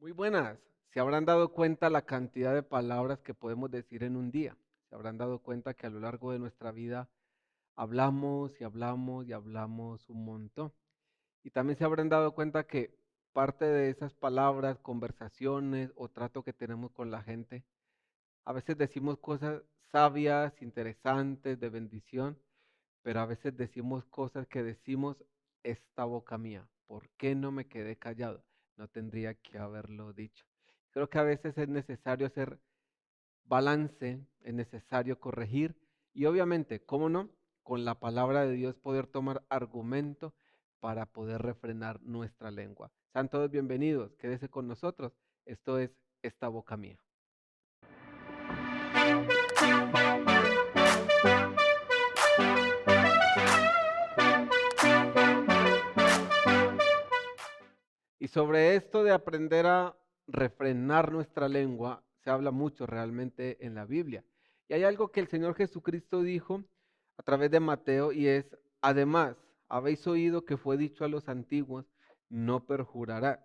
Muy buenas. Se habrán dado cuenta la cantidad de palabras que podemos decir en un día. Se habrán dado cuenta que a lo largo de nuestra vida hablamos y hablamos y hablamos un montón. Y también se habrán dado cuenta que parte de esas palabras, conversaciones o trato que tenemos con la gente, a veces decimos cosas sabias, interesantes, de bendición, pero a veces decimos cosas que decimos, esta boca mía, ¿por qué no me quedé callado? No tendría que haberlo dicho. Creo que a veces es necesario hacer balance, es necesario corregir y obviamente, ¿cómo no? Con la palabra de Dios poder tomar argumento para poder refrenar nuestra lengua. Sean todos bienvenidos, quédese con nosotros. Esto es esta boca mía. Y sobre esto de aprender a refrenar nuestra lengua, se habla mucho realmente en la Biblia. Y hay algo que el Señor Jesucristo dijo a través de Mateo y es, además, habéis oído que fue dicho a los antiguos, no perjurarás,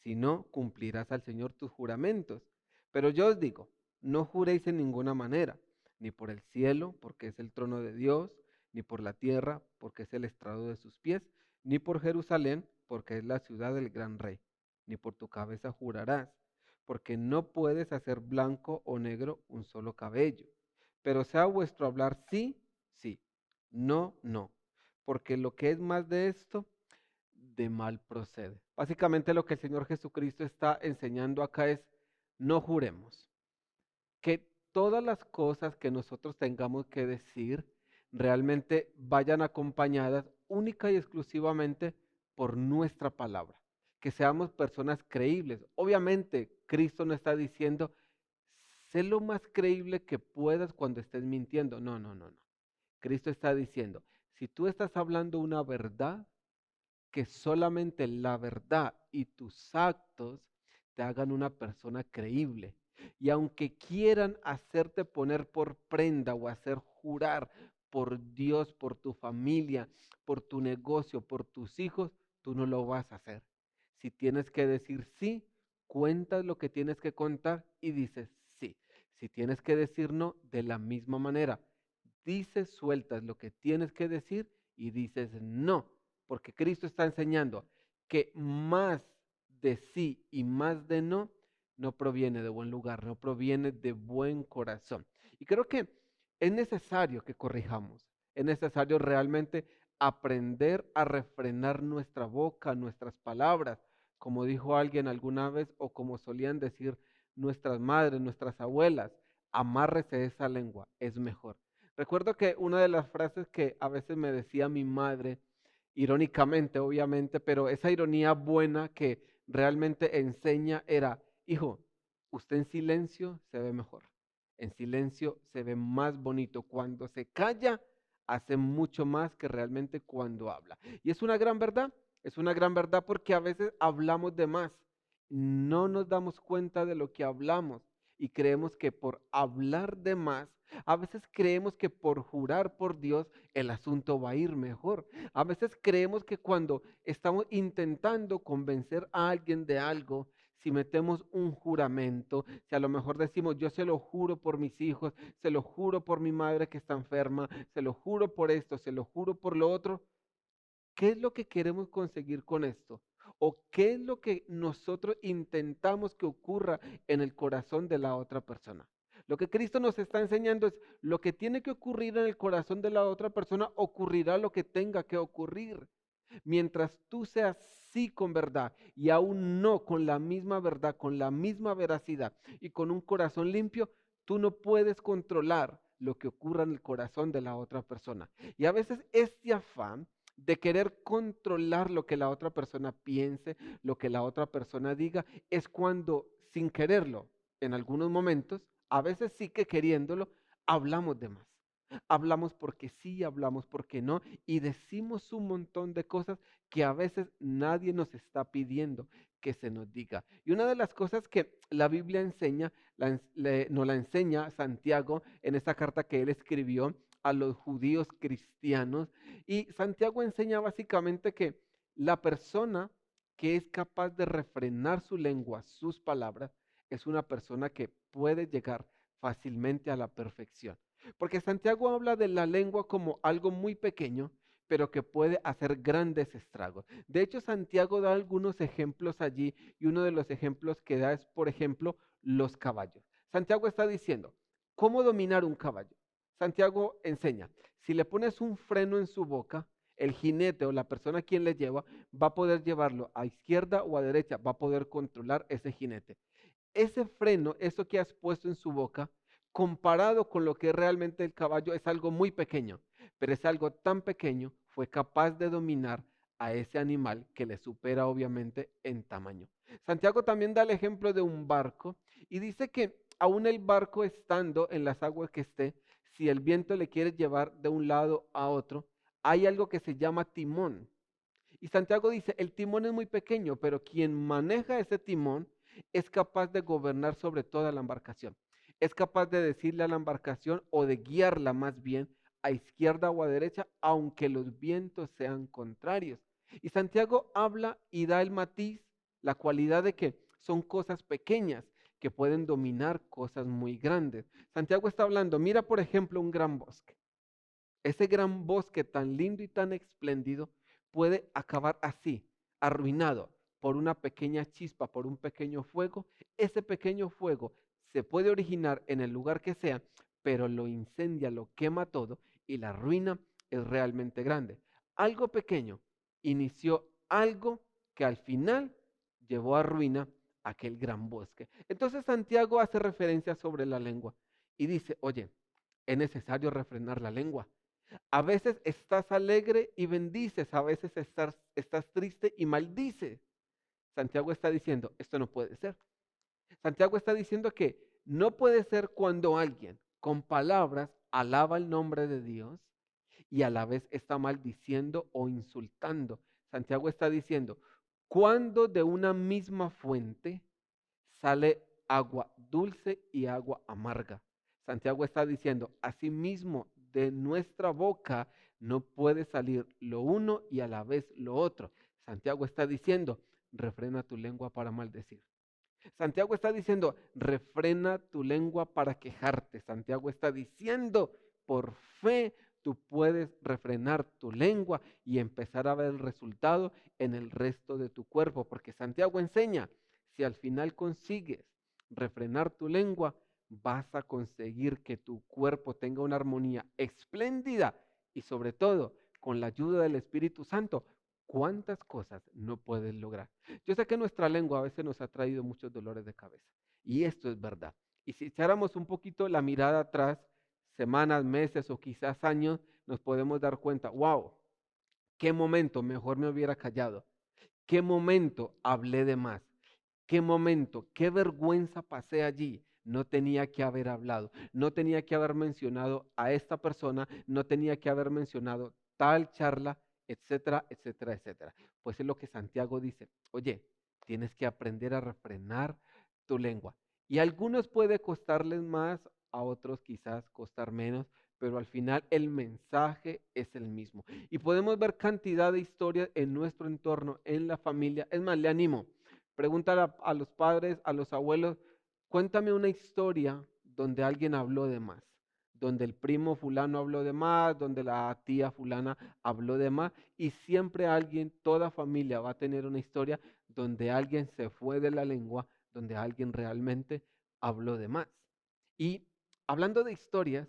sino cumplirás al Señor tus juramentos. Pero yo os digo, no juréis en ninguna manera, ni por el cielo, porque es el trono de Dios, ni por la tierra, porque es el estrado de sus pies, ni por Jerusalén, porque es la ciudad del gran rey, ni por tu cabeza jurarás, porque no puedes hacer blanco o negro un solo cabello. Pero sea vuestro hablar sí, sí, no, no, porque lo que es más de esto, de mal procede. Básicamente lo que el Señor Jesucristo está enseñando acá es, no juremos que todas las cosas que nosotros tengamos que decir realmente vayan acompañadas única y exclusivamente por nuestra palabra, que seamos personas creíbles. Obviamente, Cristo no está diciendo, sé lo más creíble que puedas cuando estés mintiendo. No, no, no, no. Cristo está diciendo, si tú estás hablando una verdad, que solamente la verdad y tus actos te hagan una persona creíble. Y aunque quieran hacerte poner por prenda o hacer jurar por Dios, por tu familia, por tu negocio, por tus hijos, tú no lo vas a hacer. Si tienes que decir sí, cuentas lo que tienes que contar y dices sí. Si tienes que decir no, de la misma manera. Dices, sueltas lo que tienes que decir y dices no, porque Cristo está enseñando que más de sí y más de no, no proviene de buen lugar, no proviene de buen corazón. Y creo que es necesario que corrijamos, es necesario realmente aprender a refrenar nuestra boca, nuestras palabras, como dijo alguien alguna vez o como solían decir nuestras madres, nuestras abuelas, amárrese esa lengua, es mejor. Recuerdo que una de las frases que a veces me decía mi madre, irónicamente, obviamente, pero esa ironía buena que realmente enseña era, hijo, usted en silencio se ve mejor, en silencio se ve más bonito, cuando se calla hace mucho más que realmente cuando habla. Y es una gran verdad porque a veces hablamos de más, no nos damos cuenta de lo que hablamos y creemos que por hablar de más, a veces creemos que por jurar por Dios el asunto va a ir mejor. A veces creemos que cuando estamos intentando convencer a alguien de algo, si metemos un juramento, si a lo mejor decimos, yo se lo juro por mis hijos, se lo juro por mi madre que está enferma, se lo juro por esto, se lo juro por lo otro, ¿qué es lo que queremos conseguir con esto? ¿O qué es lo que nosotros intentamos que ocurra en el corazón de la otra persona? Lo que Cristo nos está enseñando es lo que tiene que ocurrir en el corazón de la otra persona, ocurrirá lo que tenga que ocurrir. Mientras tú seas sí con verdad y aún no con la misma verdad, con la misma veracidad y con un corazón limpio, tú no puedes controlar lo que ocurra en el corazón de la otra persona. Y a veces este afán de querer controlar lo que la otra persona piense, lo que la otra persona diga, es cuando sin quererlo, en algunos momentos, a veces sí que queriéndolo, hablamos de más. Hablamos porque sí, hablamos porque no, y decimos un montón de cosas que a veces nadie nos está pidiendo que se nos diga. Y una de las cosas que la Biblia enseña, nos la enseña Santiago en esta carta que él escribió a los judíos cristianos, y Santiago enseña básicamente que la persona que es capaz de refrenar su lengua, sus palabras, es una persona que puede llegar fácilmente a la perfección. Porque Santiago habla de la lengua como algo muy pequeño, pero que puede hacer grandes estragos. De hecho, Santiago da algunos ejemplos allí y uno de los ejemplos que da es, por ejemplo, los caballos. Santiago está diciendo, ¿cómo dominar un caballo? Santiago enseña, si le pones un freno en su boca, el jinete o la persona a quien le lleva va a poder llevarlo a izquierda o a derecha, va a poder controlar ese jinete. Ese freno, eso que has puesto en su boca, comparado con lo que es realmente el caballo, es algo muy pequeño, pero es algo tan pequeño, fue capaz de dominar a ese animal que le supera obviamente en tamaño. Santiago también da el ejemplo de un barco y dice que aún el barco estando en las aguas que esté, si el viento le quiere llevar de un lado a otro, hay algo que se llama timón. Y Santiago dice, el timón es muy pequeño, pero quien maneja ese timón es capaz de gobernar sobre toda la embarcación. Es capaz de decirle a la embarcación o de guiarla más bien a izquierda o a derecha, aunque los vientos sean contrarios. Y Santiago habla y da el matiz, la cualidad de que son cosas pequeñas que pueden dominar cosas muy grandes. Santiago está hablando, mira por ejemplo un gran bosque. Ese gran bosque tan lindo y tan espléndido puede acabar así, arruinado por una pequeña chispa, por un pequeño fuego. Ese pequeño fuego se puede originar en el lugar que sea, pero lo incendia, lo quema todo y la ruina es realmente grande. Algo pequeño inició algo que al final llevó a ruina aquel gran bosque. Entonces Santiago hace referencia sobre la lengua y dice, oye, es necesario refrenar la lengua. A veces estás alegre y bendices, a veces estás triste y maldices. Santiago está diciendo, esto no puede ser. Santiago está diciendo que no puede ser cuando alguien con palabras alaba el nombre de Dios y a la vez está maldiciendo o insultando. Santiago está diciendo, cuando de una misma fuente sale agua dulce y agua amarga. Santiago está diciendo, asimismo, de nuestra boca no puede salir lo uno y a la vez lo otro. Santiago está diciendo, refrena tu lengua para maldecir. Santiago está diciendo, refrena tu lengua para quejarte. Santiago está diciendo, por fe tú puedes refrenar tu lengua y empezar a ver el resultado en el resto de tu cuerpo, porque Santiago enseña, si al final consigues refrenar tu lengua, vas a conseguir que tu cuerpo tenga una armonía espléndida y sobre todo con la ayuda del Espíritu Santo. ¿Cuántas cosas no puedes lograr? Yo sé que nuestra lengua a veces nos ha traído muchos dolores de cabeza y esto es verdad. Y si echáramos un poquito la mirada atrás, semanas, meses o quizás años, nos podemos dar cuenta, wow, qué momento mejor me hubiera callado, qué momento hablé de más, qué momento, qué vergüenza pasé allí. No tenía que haber hablado, no tenía que haber mencionado a esta persona, no tenía que haber mencionado tal charla, etcétera, etcétera, etcétera. Pues es lo que Santiago dice. Oye, tienes que aprender a refrenar tu lengua. Y a algunos puede costarles más, a otros quizás costar menos, pero al final el mensaje es el mismo. Y podemos ver cantidad de historias en nuestro entorno, en la familia. Es más, le animo. Pregúntale a los padres, a los abuelos, cuéntame una historia donde alguien habló de más, donde el primo fulano habló de más, donde la tía fulana habló de más, y siempre alguien, toda familia va a tener una historia donde alguien se fue de la lengua, donde alguien realmente habló de más. Y hablando de historias,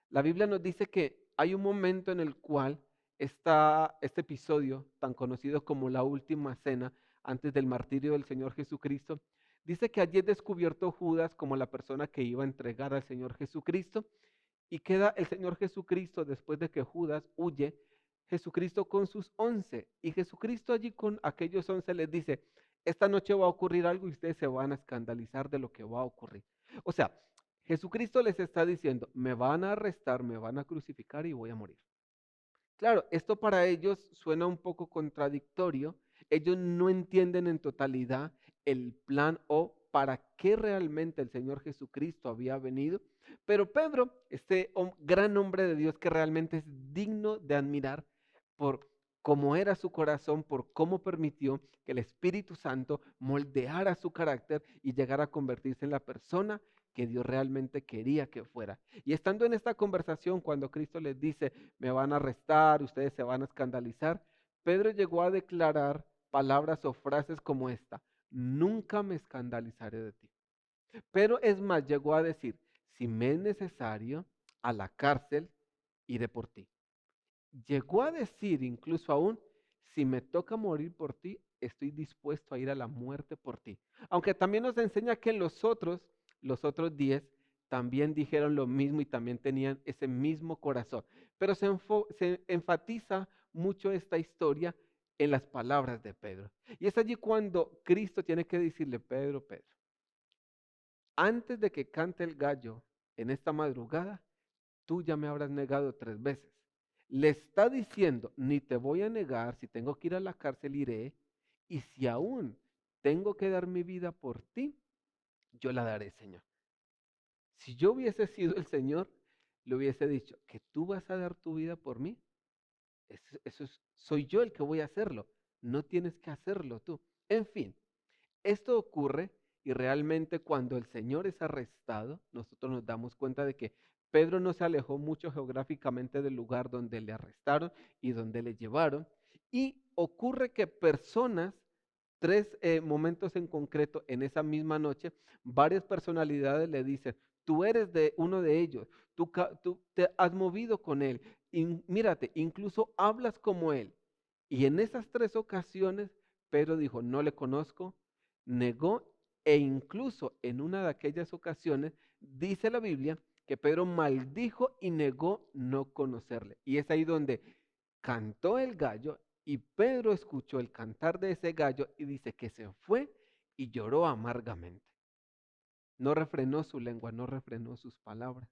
la Biblia nos dice que hay un momento en el cual está este episodio tan conocido como la última cena antes del martirio del Señor Jesucristo. Dice que allí es descubierto Judas como la persona que iba a entregar al Señor Jesucristo y queda el Señor Jesucristo después de que Judas huye, Jesucristo con sus 11 y Jesucristo allí con aquellos 11 les dice, esta noche va a ocurrir algo y ustedes se van a escandalizar de lo que va a ocurrir. O sea, Jesucristo les está diciendo, me van a arrestar, me van a crucificar y voy a morir. Claro, esto para ellos suena un poco contradictorio. Ellos no entienden en totalidad el plan o para qué realmente el Señor Jesucristo había venido. Pero Pedro, este gran hombre de Dios que realmente es digno de admirar por cómo era su corazón, por cómo permitió que el Espíritu Santo moldeara su carácter y llegara a convertirse en la persona que Dios realmente quería que fuera. Y estando en esta conversación, cuando Cristo les dice, me van a arrestar, ustedes se van a escandalizar, Pedro llegó a declarar palabras o frases como esta: nunca me escandalizaré de ti. Pero es más, llegó a decir, si me es necesario, a la cárcel iré por ti. Llegó a decir incluso aún, si me toca morir por ti, estoy dispuesto a ir a la muerte por ti. Aunque también nos enseña que los otros 10, también dijeron lo mismo y también tenían ese mismo corazón. Pero se enfatiza mucho esta historia en las palabras de Pedro. Y es allí cuando Cristo tiene que decirle, Pedro, Pedro, antes de que cante el gallo en esta madrugada, tú ya me habrás negado 3 veces. Le está diciendo, ni te voy a negar, si tengo que ir a la cárcel iré, y si aún tengo que dar mi vida por ti, yo la daré, Señor. Si yo hubiese sido el Señor, le hubiese dicho, que tú vas a dar tu vida por mí. Soy yo el que voy a hacerlo. No tienes que hacerlo tú. En fin, esto ocurre y realmente cuando el Señor es arrestado, nosotros nos damos cuenta de que Pedro no se alejó mucho geográficamente del lugar donde le arrestaron y donde le llevaron. Y ocurre que personas, 3 momentos en concreto en esa misma noche, varias personalidades le dicen, tú eres de uno de ellos, tú te has movido con él, y mírate, incluso hablas como él. Y en esas 3 ocasiones, Pedro dijo, no le conozco, negó e incluso en una de aquellas ocasiones dice la Biblia que Pedro maldijo y negó no conocerle. Y es ahí donde cantó el gallo y Pedro escuchó el cantar de ese gallo y dice que se fue y lloró amargamente. No refrenó su lengua, no refrenó sus palabras.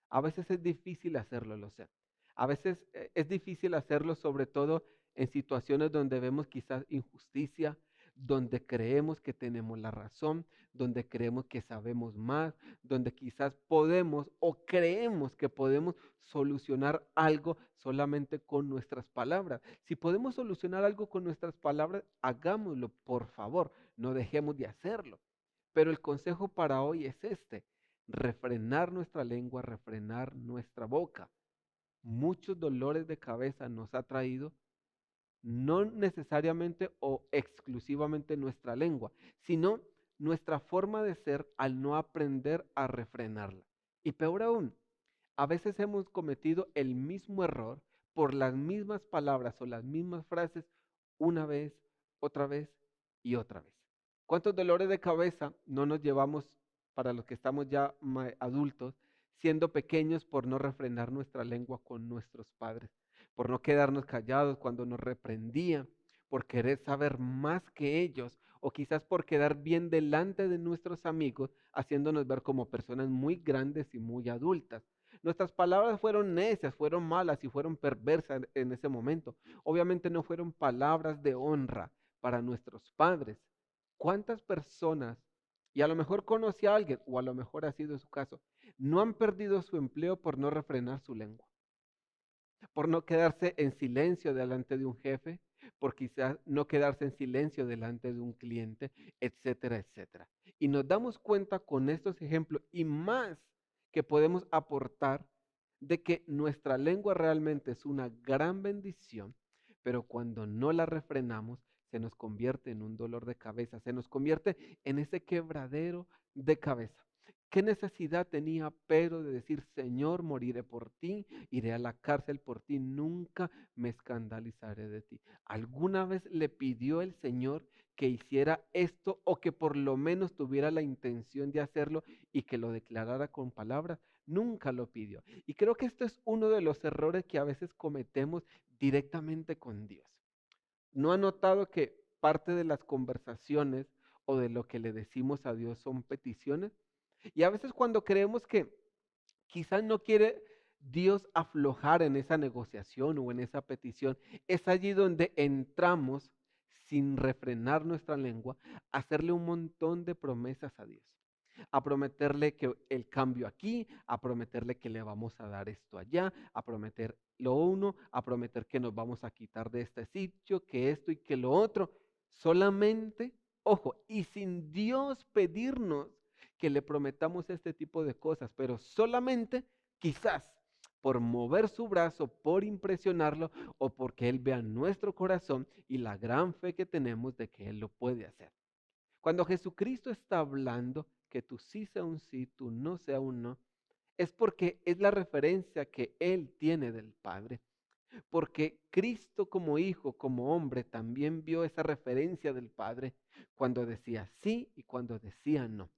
A veces es difícil hacerlo, lo sé. A veces es difícil hacerlo, sobre todo en situaciones donde vemos quizás injusticia, donde creemos que tenemos la razón, donde creemos que sabemos más, donde quizás podemos o creemos que podemos solucionar algo solamente con nuestras palabras. Si podemos solucionar algo con nuestras palabras, hagámoslo, por favor, no dejemos de hacerlo. Pero el consejo para hoy es este: refrenar nuestra lengua, refrenar nuestra boca. Muchos dolores de cabeza nos ha traído no necesariamente o exclusivamente nuestra lengua, sino nuestra forma de ser al no aprender a refrenarla. Y peor aún, a veces hemos cometido el mismo error por las mismas palabras o las mismas frases una vez, otra vez y otra vez. ¿Cuántos dolores de cabeza no nos llevamos para los que estamos ya adultos, siendo pequeños por no refrenar nuestra lengua con nuestros padres, por no quedarnos callados cuando nos reprendían, por querer saber más que ellos o quizás por quedar bien delante de nuestros amigos, haciéndonos ver como personas muy grandes y muy adultas? Nuestras palabras fueron necias, fueron malas y fueron perversas en ese momento. Obviamente no fueron palabras de honra para nuestros padres. ¿Cuántas personas, y a lo mejor conoce a alguien, o a lo mejor ha sido su caso, no han perdido su empleo por no refrenar su lengua, por no quedarse en silencio delante de un jefe, por quizás no quedarse en silencio delante de un cliente, etcétera, etcétera? Y nos damos cuenta con estos ejemplos y más que podemos aportar de que nuestra lengua realmente es una gran bendición, pero cuando no la refrenamos, se nos convierte en un dolor de cabeza, se nos convierte en ese quebradero de cabeza. ¿Qué necesidad tenía Pedro de decir, Señor, moriré por ti, iré a la cárcel por ti, nunca me escandalizaré de ti? ¿Alguna vez le pidió el Señor que hiciera esto o que por lo menos tuviera la intención de hacerlo y que lo declarara con palabras? Nunca lo pidió. Y creo que esto es uno de los errores que a veces cometemos directamente con Dios. ¿No ha notado que parte de las conversaciones o de lo que le decimos a Dios son peticiones? Y a veces cuando creemos que quizás no quiere Dios aflojar en esa negociación o en esa petición, es allí donde entramos sin refrenar nuestra lengua a hacerle un montón de promesas a Dios. a prometerle que el cambio aquí, a prometerle que le vamos a dar esto allá, a prometer lo uno, a prometer que nos vamos a quitar de este sitio, que esto y que lo otro. Solamente, ojo, y sin Dios pedirnos que le prometamos este tipo de cosas, pero solamente quizás por mover su brazo, por impresionarlo o porque Él vea nuestro corazón y la gran fe que tenemos de que Él lo puede hacer. Cuando Jesucristo está hablando que tu sí sea un sí, tu no sea un no, es porque es la referencia que Él tiene del Padre. Porque Cristo como hijo, como hombre, también vio esa referencia del Padre cuando decía sí y cuando decía no.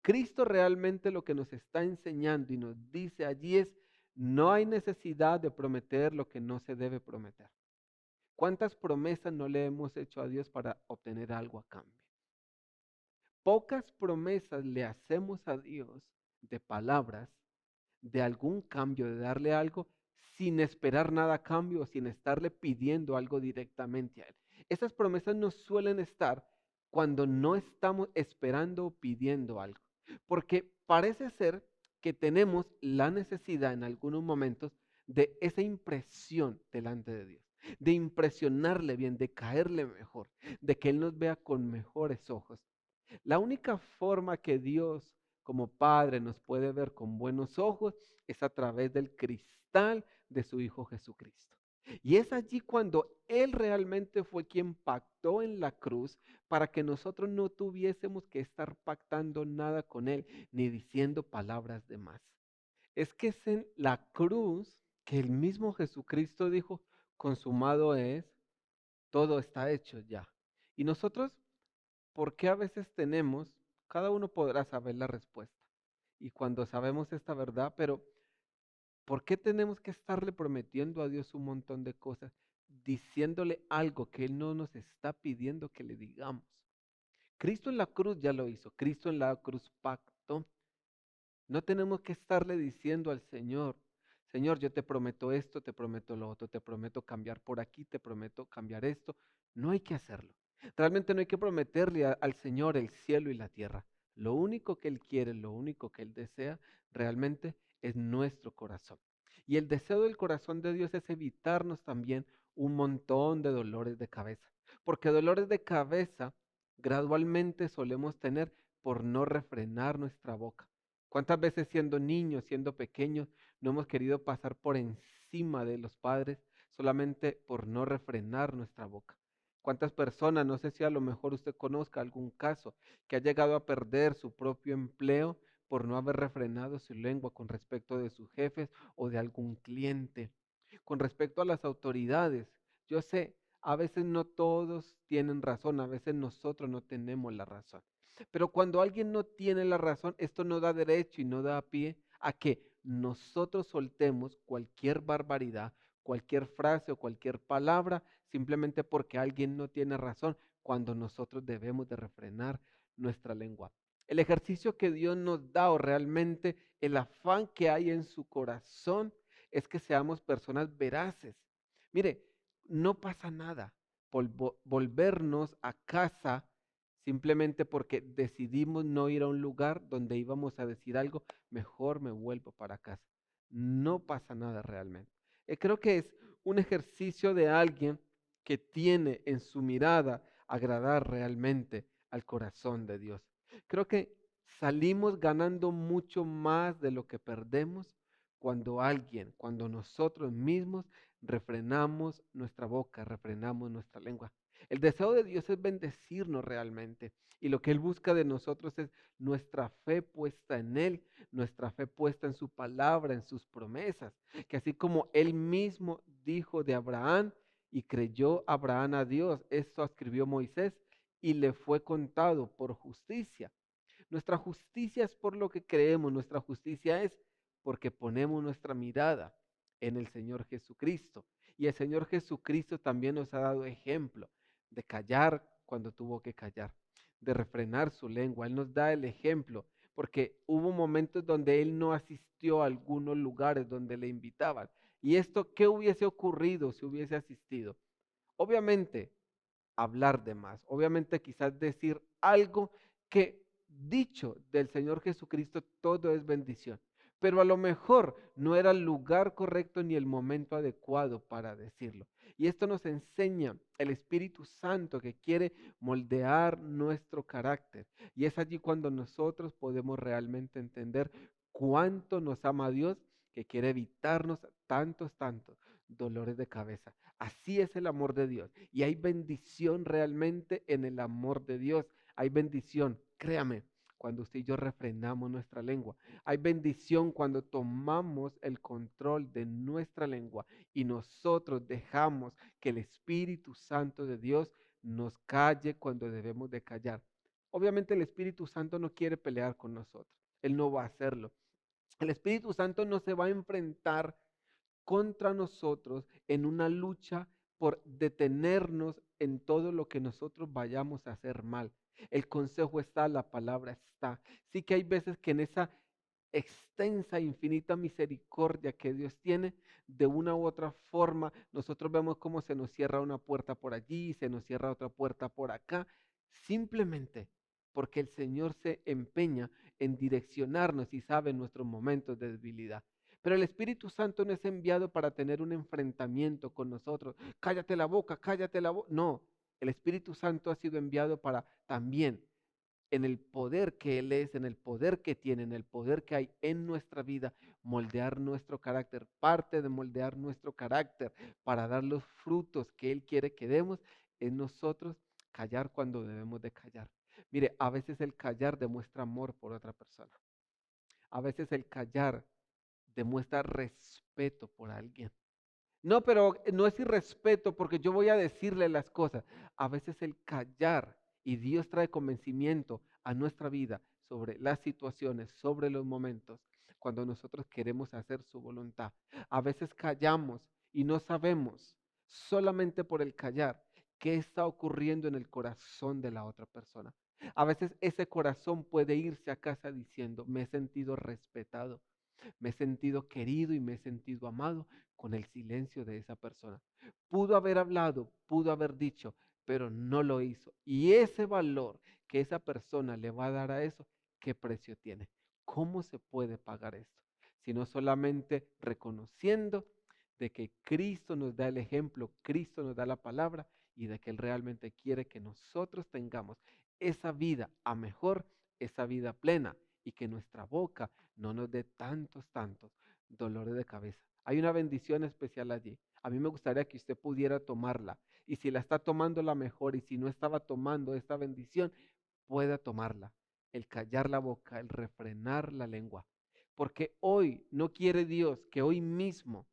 Cristo realmente lo que nos está enseñando y nos dice allí es, no hay necesidad de prometer lo que no se debe prometer. ¿Cuántas promesas no le hemos hecho a Dios para obtener algo a cambio? Pocas promesas le hacemos a Dios de palabras, de algún cambio, de darle algo sin esperar nada a cambio o sin estarle pidiendo algo directamente a Él. Esas promesas no suelen estar cuando no estamos esperando o pidiendo algo, porque parece ser que tenemos la necesidad en algunos momentos de esa impresión delante de Dios, de impresionarle bien, de caerle mejor, de que Él nos vea con mejores ojos. La única forma que Dios como Padre nos puede ver con buenos ojos es a través del cristal de su Hijo Jesucristo. Y es allí cuando Él realmente fue quien pactó en la cruz para que nosotros no tuviésemos que estar pactando nada con Él ni diciendo palabras de más. Es que es en la cruz que el mismo Jesucristo dijo, consumado es, todo está hecho ya. Y nosotros, ¿por qué a veces tenemos, cada uno podrá saber la respuesta? Y cuando sabemos esta verdad, pero ¿por qué tenemos que estarle prometiendo a Dios un montón de cosas, diciéndole algo que Él no nos está pidiendo que le digamos? Cristo en la cruz ya lo hizo, Cristo en la cruz pactó. No tenemos que estarle diciendo al Señor, Señor, yo te prometo esto, te prometo lo otro, te prometo cambiar por aquí, te prometo cambiar esto. No hay que hacerlo. Realmente no hay que prometerle al Señor el cielo y la tierra. Lo único que Él quiere, lo único que Él desea realmente es nuestro corazón. Y el deseo del corazón de Dios es evitarnos también un montón de dolores de cabeza. Porque dolores de cabeza gradualmente solemos tener por no refrenar nuestra boca. ¿Cuántas veces siendo niños, siendo pequeños, no hemos querido pasar por encima de los padres solamente por no refrenar nuestra boca? ¿Cuántas personas, no sé si a lo mejor usted conozca algún caso, que ha llegado a perder su propio empleo por no haber refrenado su lengua con respecto de sus jefes o de algún cliente? Con respecto a las autoridades, yo sé, a veces no todos tienen razón, a veces nosotros no tenemos la razón. Pero cuando alguien no tiene la razón, esto no da derecho y no da pie a que nosotros soltemos cualquier barbaridad, cualquier frase o cualquier palabra, simplemente porque alguien no tiene razón, cuando nosotros debemos de refrenar nuestra lengua. El ejercicio que Dios nos da o realmente el afán que hay en su corazón es que seamos personas veraces. Mire, no pasa nada por volvernos a casa simplemente porque decidimos no ir a un lugar donde íbamos a decir algo, mejor me vuelvo para casa. No pasa nada realmente. Creo que es un ejercicio de alguien que tiene en su mirada agradar realmente al corazón de Dios. Creo que salimos ganando mucho más de lo que perdemos cuando alguien, cuando nosotros mismos refrenamos nuestra boca, refrenamos nuestra lengua. El deseo de Dios es bendecirnos realmente y lo que Él busca de nosotros es nuestra fe puesta en Él, nuestra fe puesta en su palabra, en sus promesas, que así como Él mismo dijo de Abraham y creyó Abraham a Dios, esto escribió Moisés y le fue contado por justicia. Nuestra justicia es por lo que creemos, nuestra justicia es porque ponemos nuestra mirada en el Señor Jesucristo. Y el Señor Jesucristo también nos ha dado ejemplo de callar cuando tuvo que callar, de refrenar su lengua. Él nos da el ejemplo porque hubo momentos donde Él no asistió a algunos lugares donde le invitaban. ¿Y esto qué hubiese ocurrido si hubiese asistido? Obviamente, hablar de más. Obviamente, quizás decir algo que dicho del Señor Jesucristo, todo es bendición. Pero a lo mejor no era el lugar correcto ni el momento adecuado para decirlo. Y esto nos enseña el Espíritu Santo que quiere moldear nuestro carácter. Y es allí cuando nosotros podemos realmente entender cuánto nos ama Dios, que quiere evitarnos tantos dolores de cabeza. Así es el amor de Dios. Y hay bendición realmente en el amor de Dios. Hay bendición, créame, cuando usted y yo refrenamos nuestra lengua. Hay bendición cuando tomamos el control de nuestra lengua y nosotros dejamos que el Espíritu Santo de Dios nos calle cuando debemos de callar. Obviamente el Espíritu Santo no quiere pelear con nosotros. Él no va a hacerlo. El Espíritu Santo no se va a enfrentar contra nosotros en una lucha por detenernos en todo lo que nosotros vayamos a hacer mal. El consejo está, la palabra está. Sí que hay veces que en esa extensa, infinita misericordia que Dios tiene, de una u otra forma, nosotros vemos cómo se nos cierra una puerta por allí, se nos cierra otra puerta por acá, simplemente porque el Señor se empeña en direccionarnos y sabe nuestros momentos de debilidad. Pero el Espíritu Santo no es enviado para tener un enfrentamiento con nosotros. Cállate la boca, cállate la boca. No, el Espíritu Santo ha sido enviado para también en el poder que Él es, en el poder que tiene, en el poder que hay en nuestra vida, moldear nuestro carácter, parte de moldear nuestro carácter para dar los frutos que Él quiere que demos, en nosotros callar cuando debemos de callar. Mire, a veces el callar demuestra amor por otra persona. A veces el callar demuestra respeto por alguien. No, pero no es irrespeto porque yo voy a decirle las cosas. A veces el callar y Dios trae convencimiento a nuestra vida sobre las situaciones, sobre los momentos, cuando nosotros queremos hacer su voluntad. A veces callamos y no sabemos solamente por el callar qué está ocurriendo en el corazón de la otra persona. A veces ese corazón puede irse a casa diciendo, me he sentido respetado, me he sentido querido y me he sentido amado con el silencio de esa persona. Pudo haber hablado, pudo haber dicho, pero no lo hizo. Y ese valor que esa persona le va a dar a eso, ¿qué precio tiene? ¿Cómo se puede pagar esto? Sino solamente reconociendo de que Cristo nos da el ejemplo, Cristo nos da la palabra y de que Él realmente quiere que nosotros tengamos esa vida a mejor, esa vida plena y que nuestra boca no nos dé tantos dolores de cabeza. Hay una bendición especial allí. A mí me gustaría que usted pudiera tomarla. Y si la está tomando la mejor y si no estaba tomando esta bendición, pueda tomarla. El callar la boca, el refrenar la lengua. Porque hoy no quiere Dios que hoy mismo,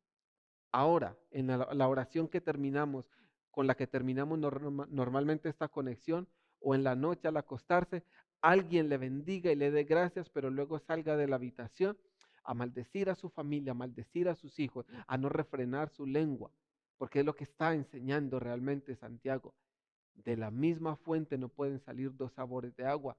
ahora, en la oración que terminamos, con la que terminamos normalmente esta conexión, o en la noche al acostarse, alguien le bendiga y le dé gracias, pero luego salga de la habitación a maldecir a su familia, a maldecir a sus hijos, a no refrenar su lengua, porque es lo que está enseñando realmente Santiago. De la misma fuente no pueden salir dos sabores de agua.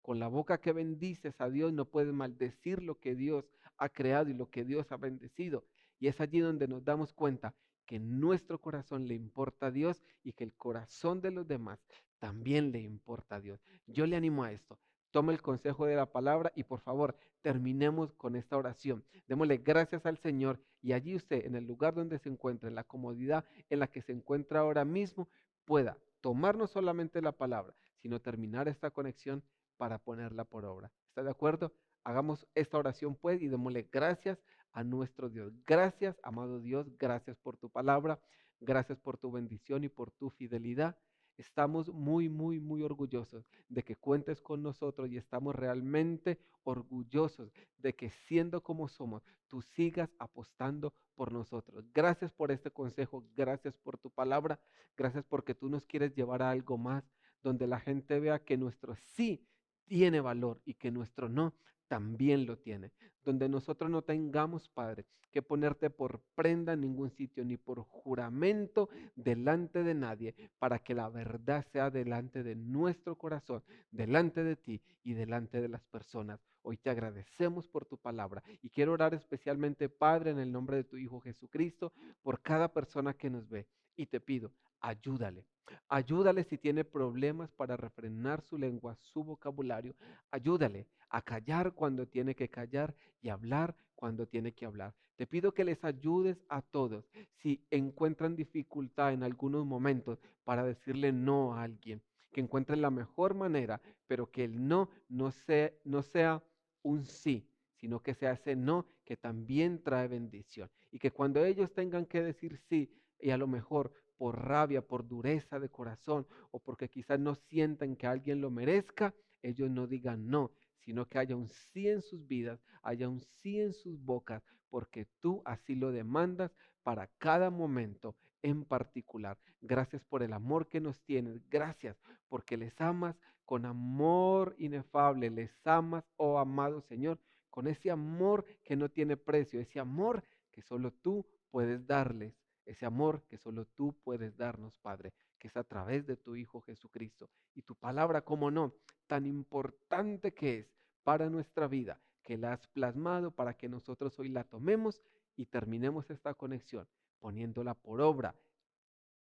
Con la boca que bendices a Dios no puedes maldecir lo que Dios ha creado y lo que Dios ha bendecido. Y es allí donde nos damos cuenta que nuestro corazón le importa a Dios y que el corazón de los demás también le importa a Dios. Yo le animo a esto. Tome el consejo de la palabra y por favor terminemos con esta oración. Démosle gracias al Señor y allí usted, en el lugar donde se encuentra, en la comodidad en la que se encuentra ahora mismo, pueda tomar no solamente la palabra, sino terminar esta conexión para ponerla por obra. ¿Está de acuerdo? Hagamos esta oración pues y démosle gracias a nuestro Dios. Gracias, amado Dios, gracias por tu palabra, gracias por tu bendición y por tu fidelidad. Estamos muy orgullosos de que cuentes con nosotros y estamos realmente orgullosos de que siendo como somos, tú sigas apostando por nosotros. Gracias por este consejo, gracias por tu palabra, gracias porque tú nos quieres llevar a algo más, donde la gente vea que nuestro sí tiene valor y que nuestro no también lo tiene. Donde nosotros no tengamos, Padre, que ponerte por prenda en ningún sitio, ni por juramento delante de nadie, para que la verdad sea delante de nuestro corazón, delante de ti y delante de las personas. Hoy te agradecemos por tu palabra y quiero orar especialmente, Padre, en el nombre de tu Hijo Jesucristo, por cada persona que nos ve. Y te pido, ayúdale. Ayúdale si tiene problemas para refrenar su lengua, su vocabulario. Ayúdale a callar cuando tiene que callar y hablar cuando tiene que hablar. Te pido que les ayudes a todos si encuentran dificultad en algunos momentos para decirle no a alguien, que encuentren la mejor manera, pero que el no sea un sí, sino que sea ese no que también trae bendición. Y que cuando ellos tengan que decir sí, y a lo mejor por rabia, por dureza de corazón, o porque quizás no sientan que alguien lo merezca, ellos no digan no, sino que haya un sí en sus vidas, haya un sí en sus bocas, porque tú así lo demandas para cada momento en particular. Gracias por el amor que nos tienes, gracias porque les amas con amor inefable, les amas, oh amado Señor, con ese amor que no tiene precio, ese amor que solo tú puedes darles, ese amor que solo tú puedes darnos, Padre, que es a través de tu Hijo Jesucristo. Y tu palabra, como no, tan importante que es para nuestra vida, que la has plasmado para que nosotros hoy la tomemos y terminemos esta conexión, poniéndola por obra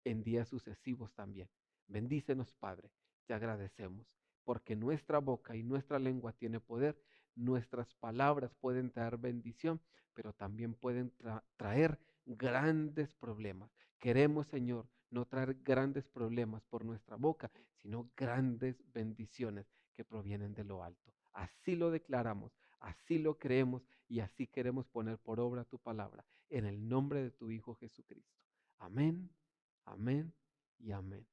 en días sucesivos también. Bendícenos, Padre, te agradecemos, porque nuestra boca y nuestra lengua tiene poder, nuestras palabras pueden traer bendición, pero también pueden traer grandes problemas. Queremos, Señor, no traer grandes problemas por nuestra boca, sino grandes bendiciones que provienen de lo alto. Así lo declaramos, así lo creemos y así queremos poner por obra tu palabra, en el nombre de tu Hijo Jesucristo. Amén. Amén y amén.